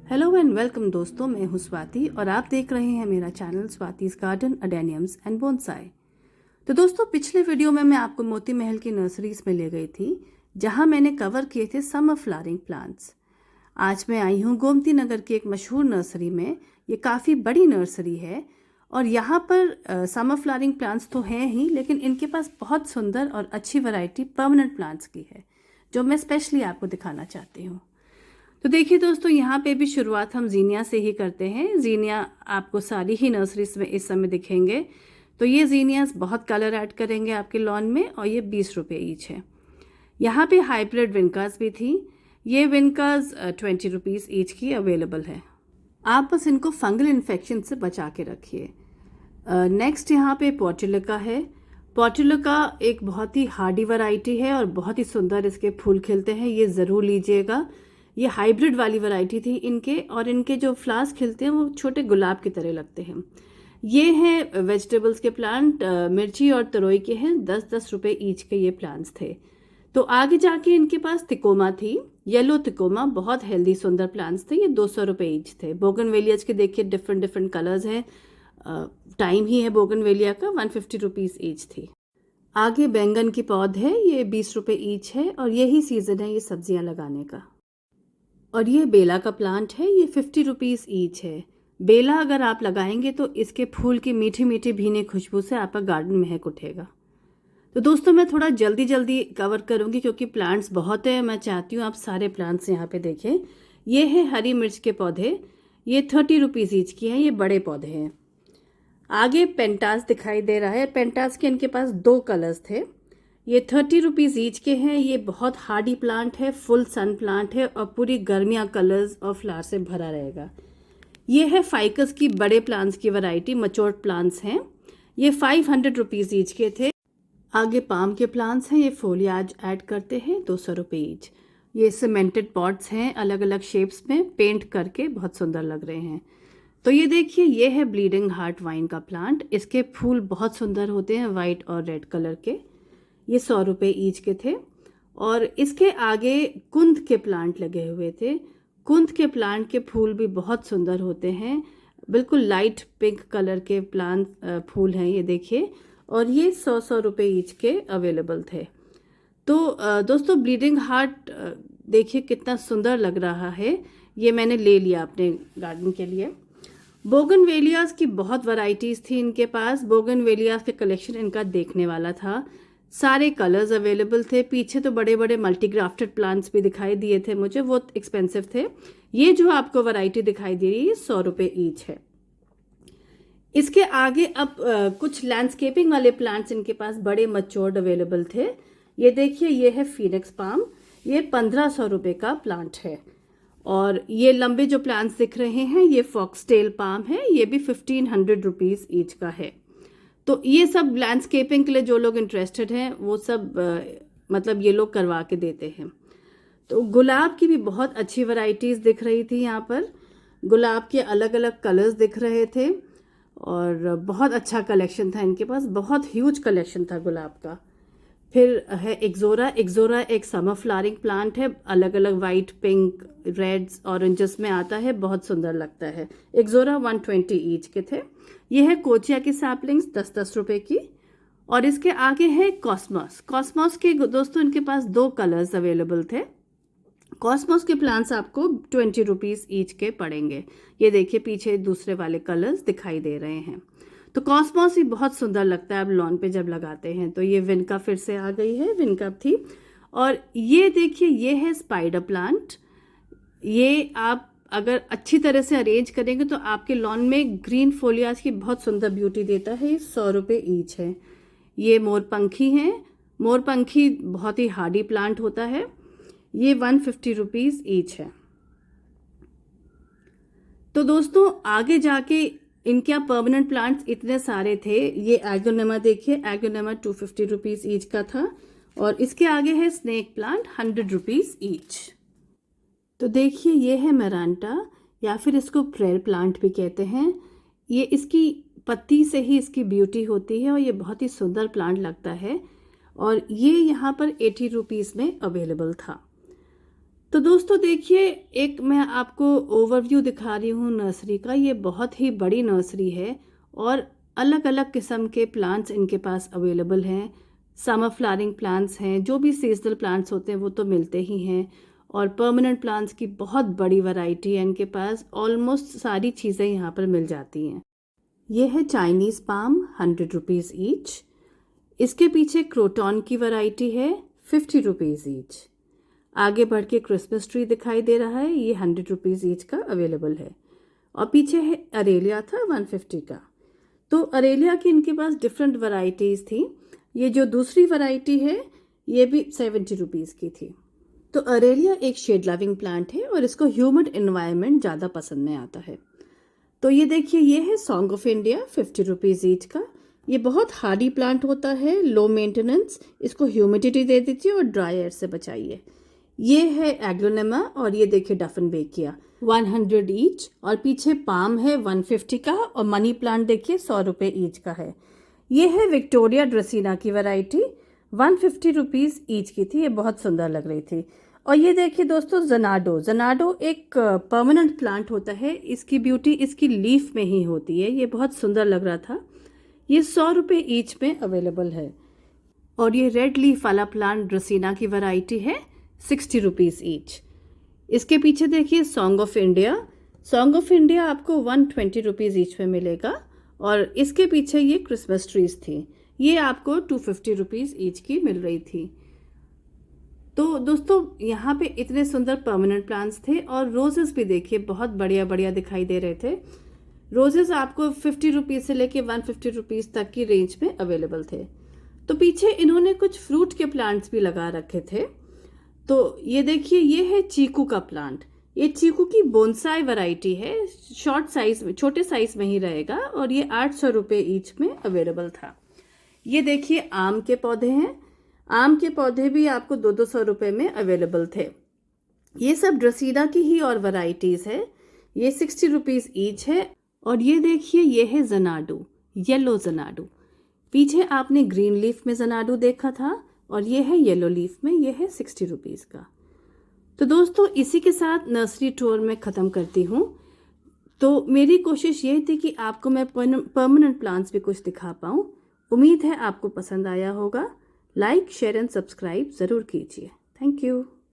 Hello and welcome दोस्तों, मैं हूं स्वाति और आप देख रहे हैं मेरा channel Swati's garden adeniums and bonsai. तो दोस्तों, पिछले वीडियो में मैं आपको मोती महल की नर्सरीज में ले गई थी जहां मैंने कवर किए थे समर फ्लावरिंग प्लांट्स। आज मैं आई हूं गोमती नगर की एक मशहूर नर्सरी में। ये काफ़ी बड़ी नर्सरी है और यहाँ पर समर फ्लावरिंग प्लांट्स तो हैं ही, लेकिन इनके पास बहुत सुंदर और अच्छी वैरायटी परमानेंट प्लांट्स की है जो मैं स्पेशली आपको दिखाना चाहती हूँ। तो देखिए दोस्तों, यहाँ पे भी शुरुआत हम जीनिया से ही करते हैं। जीनिया आपको सारी ही नर्सरीज में इस समय दिखेंगे। तो ये जीनियास बहुत कलर ऐड करेंगे आपके लॉन में और ये 20 रुपये ईच है। यहाँ पे हाइब्रिड विनकास भी थी। ये विनकास 20 रुपीज़ ईच की अवेलेबल है। आप बस इनको फंगल इन्फेक्शन से बचा के रखिए। नेक्स्ट यहाँ पे पोर्टुलिका है। पोर्टुलिका एक बहुत ही हार्डी वैरायटी है और बहुत ही सुंदर इसके फूल खिलते हैं, ये ज़रूर लीजिएगा। ये हाइब्रिड वाली वैरायटी थी इनके, और इनके जो फ्लावर्स खिलते हैं वो छोटे गुलाब की तरह लगते हैं। ये हैं वेजिटेबल्स के प्लांट, मिर्ची और तरोई के हैं। 10-10 रुपये ईच के ये प्लांट्स थे। तो आगे जाके इनके पास तिकोमा थी, येलो तिकोमा, बहुत हेल्दी सुंदर प्लांट्स थे। ये 200 रुपये ईच थे। बोगनवेलियाज के देखिए डिफरेंट डिफरेंट कलर्स हैं। टाइम ही है बोगनवेलिया का। 150 रुपीज़ ईच थी। आगे बैंगन की पौध है, ये 20 रुपये ईच है और यही सीज़न है ये सब्जियां लगाने का। और ये बेला का प्लांट है, ये 50 रुपीज़ ईच है। बेला अगर आप लगाएंगे तो इसके फूल की मीठी मीठी भीनी खुशबू से आपका गार्डन महक उठेगा। तो दोस्तों, मैं थोड़ा जल्दी जल्दी कवर करूंगी क्योंकि प्लांट्स बहुत है। मैं चाहती हूँ आप सारे प्लांट्स यहाँ पे देखें। ये है हरी मिर्च के पौधे, ये 30 रुपीज़ ईच की हैं। ये बड़े पौधे हैं। आगे पेंटास दिखाई दे रहा है। पेंटास के इनके पास 2 कलर्स थे। ये 30 रुपीज़ ईच के हैं। ये बहुत हार्डी प्लांट है, फुल सन प्लांट है और पूरी गर्मियाँ कलर्स और फ्लावर से भरा रहेगा। ये है फाइकस की बड़े प्लांट्स की वैरायटी, मच्योर्ड प्लांट्स हैं। ये 500 रुपीज़ ईच के थे। आगे पाम के प्लांट्स हैं, ये फोलियाज ऐड करते हैं, 200 रुपये ईच। ये सीमेंटेड पॉट्स हैं, अलग अलग शेप्स में पेंट करके बहुत सुंदर लग रहे हैं। तो ये देखिए, ये है ब्लीडिंग हार्ट वाइन का प्लांट। इसके फूल बहुत सुंदर होते हैं, वाइट और रेड कलर के। ये 100 रुपये ईच के थे। और इसके आगे कुंद के प्लांट लगे हुए थे। कुंद के प्लांट के फूल भी बहुत सुंदर होते हैं, बिल्कुल लाइट पिंक कलर के प्लांट फूल हैं ये देखिए। और ये 100 रुपये ईच के अवेलेबल थे। तो दोस्तों, ब्लीडिंग हार्ट देखिए कितना सुंदर लग रहा है। ये मैंने ले लिया अपने गार्डन के लिए। बोगनवेलियाज की बहुत वैरायटीज़ थी इनके पास। बोगनवेलियाज के कलेक्शन इनका देखने वाला था। सारे कलर्स अवेलेबल थे। पीछे तो बड़े बड़े मल्टीग्राफ्टेड प्लांट्स भी दिखाई दिए थे मुझे, वो एक्सपेंसिव थे। ये जो आपको वैरायटी दिखाई दे रही है 100 रुपये ईच है। इसके आगे अब कुछ लैंडस्केपिंग वाले प्लांट्स इनके पास बड़े मच्योर्ड अवेलेबल थे। ये देखिए, ये है फीनिक्स पाम, ये 1500 रुपये का प्लांट है। और ये लंबे जो प्लांट्स दिख रहे हैं ये फॉक्सटेल पाम है, ये भी 1500 रुपीज़ ईच का है। तो ये सब लैंडस्केपिंग के लिए जो लोग इंटरेस्टेड हैं वो सब मतलब ये लोग करवा के देते हैं। तो गुलाब की भी बहुत अच्छी वैरायटीज़ दिख रही थी यहाँ पर। गुलाब के अलग अलग कलर्स दिख रहे थे और बहुत अच्छा कलेक्शन था इनके पास, बहुत ह्यूज कलेक्शन था गुलाब का। फिर है एक्जोरा। एक्जोरा एक समर फ्लावरिंग प्लांट है, अलग अलग वाइट, पिंक, रेड्स, ऑरेंजेस में आता है, बहुत सुंदर लगता है। एक्जोरा 120 ईच के थे। ये है कोचिया की सैपलिंग्स, 10-10 रुपये की। और इसके आगे है कॉस्मोस। कॉस्मोस के दोस्तों इनके पास 2 कलर्स अवेलेबल थे। कॉस्मोस के प्लांट्स आपको 20 रुपीज़ ईच के पड़ेंगे। ये देखिए पीछे दूसरे वाले कलर्स दिखाई दे रहे हैं। तो कॉस्मोस ही बहुत सुंदर लगता है आप लॉन पे जब लगाते हैं। तो ये विनका फिर से आ गई है, विनका थी। और ये देखिए, ये है स्पाइडर प्लांट। ये आप अगर अच्छी तरह से अरेंज करेंगे तो आपके लॉन में ग्रीन फोलियाज की बहुत सुंदर ब्यूटी देता है। ये 100 रुपये ईच है। ये मोरपंखी हैं। मोरपंखी बहुत ही हार्डी प्लांट होता है। ये 150 रुपीज़ ईच है। तो दोस्तों, आगे जाके इनके यहाँ परमानेंट प्लांट्स इतने सारे थे। ये एग्लोनेमा देखिए, एग्लोनेमा 250 रुपीज़ ईच का था। और इसके आगे है स्नेक प्लांट, 100 रुपीज़ ईच। तो देखिए, ये है मेरांटा, या फिर इसको प्रेयर प्लांट भी कहते हैं। ये इसकी पत्ती से ही इसकी ब्यूटी होती है और ये बहुत ही सुंदर प्लांट लगता है। और ये यहाँ पर 80 रुपीज़ में अवेलेबल था। तो दोस्तों देखिए, एक मैं आपको ओवरव्यू दिखा रही हूँ नर्सरी का। ये बहुत ही बड़ी नर्सरी है और अलग अलग किस्म के प्लांट्स इनके पास अवेलेबल हैं। समर फ्लावरिंग प्लांट्स हैं, जो भी सीजनल प्लांट्स होते हैं वो तो मिलते ही हैं, और परमानेंट प्लांट्स की बहुत बड़ी वैरायटी है इनके पास। ऑलमोस्ट सारी चीज़ें यहाँ पर मिल जाती हैं। ये है चाइनीज़ पाम, 100 रुपीज़ ईच। इसके पीछे क्रोटॉन की वैरायटी है, 50 रुपीज़ ईच। आगे बढ़ के क्रिसमस ट्री दिखाई दे रहा है, ये 100 रुपीज़ ईच का अवेलेबल है। और पीछे है अरेलिया था 150 का। तो अरेलिया की इनके पास डिफरेंट वैरायटीज़ थी। ये जो दूसरी वैरायटी है ये भी 70 रुपीज़ की थी। तो अरेलिया एक शेड लविंग प्लांट है और इसको ह्यूमिड एनवायरनमेंट ज़्यादा पसंद में आता है। तो ये देखिए, ये है song of India, 50 rupees each का। ये बहुत हार्डी प्लांट होता है, लो मेंटेनेंस। इसको ह्यूमिडिटी दे दीजिए और ड्राई एयर से बचाइए। ये है एग्लोनेमा और ये देखिए डफनबेकिया, 100 ईच। और पीछे पाम है 150 का, और मनी प्लांट देखिए 100 रुपये ईच का है। ये है विक्टोरिया ड्रेसिना की वैरायटी, 150 रुपीज़ ईच की थी। ये बहुत सुंदर लग रही थी। और ये देखिए दोस्तों, जनाडो एक परमानेंट प्लांट होता है। इसकी ब्यूटी इसकी लीफ में ही होती है। ये बहुत सुंदर लग रहा था। ये 100 रुपये ईच में अवेलेबल है। और ये रेड लीफ वाला प्लांट ड्रेसिना की वैरायटी है, 60 रुपीज़ ईच। इसके पीछे देखिए सॉन्ग ऑफ इंडिया आपको 120 रुपीज़ ईच में मिलेगा। और इसके पीछे ये क्रिसमस ट्रीज थी, ये आपको 250 रुपीज़ ईच की मिल रही थी। तो दोस्तों यहाँ पे इतने सुंदर परमानेंट प्लांट्स थे, और रोजेस भी देखिए बहुत बढ़िया बढ़िया दिखाई दे रहे थे। रोजेस आपको 50 रुपीज़ से लेके 150 रुपीज़ तक की रेंज में अवेलेबल थे। तो पीछे इन्होंने कुछ फ्रूट के प्लांट्स भी लगा रखे थे। तो ये देखिए, ये है चीकू का प्लांट। ये चीकू की बोनसाई वैरायटी है, शॉर्ट साइज में, छोटे साइज में ही रहेगा, और ये 800 रुपये ईच में अवेलेबल था। ये देखिए आम के पौधे हैं। आम के पौधे भी आपको 200 रुपये में अवेलेबल थे। ये सब ड्रेसिना की ही और वैरायटीज़ है। ये 60 रुपीज़ ईच है। और ये देखिए, ये है जनाडू, येलो जनाडू। पीछे आपने ग्रीन लीफ में जनाडू देखा था, और ये है येलो लीफ में, ये है 60 रुपीज़ का। तो दोस्तों इसी के साथ नर्सरी टूर में ख़त्म करती हूँ। तो मेरी कोशिश ये थी कि आपको मैं परमानेंट प्लांट्स भी कुछ दिखा पाऊँ। उम्मीद है आपको पसंद आया होगा। लाइक, शेयर एंड सब्सक्राइब ज़रूर कीजिए। Thank you.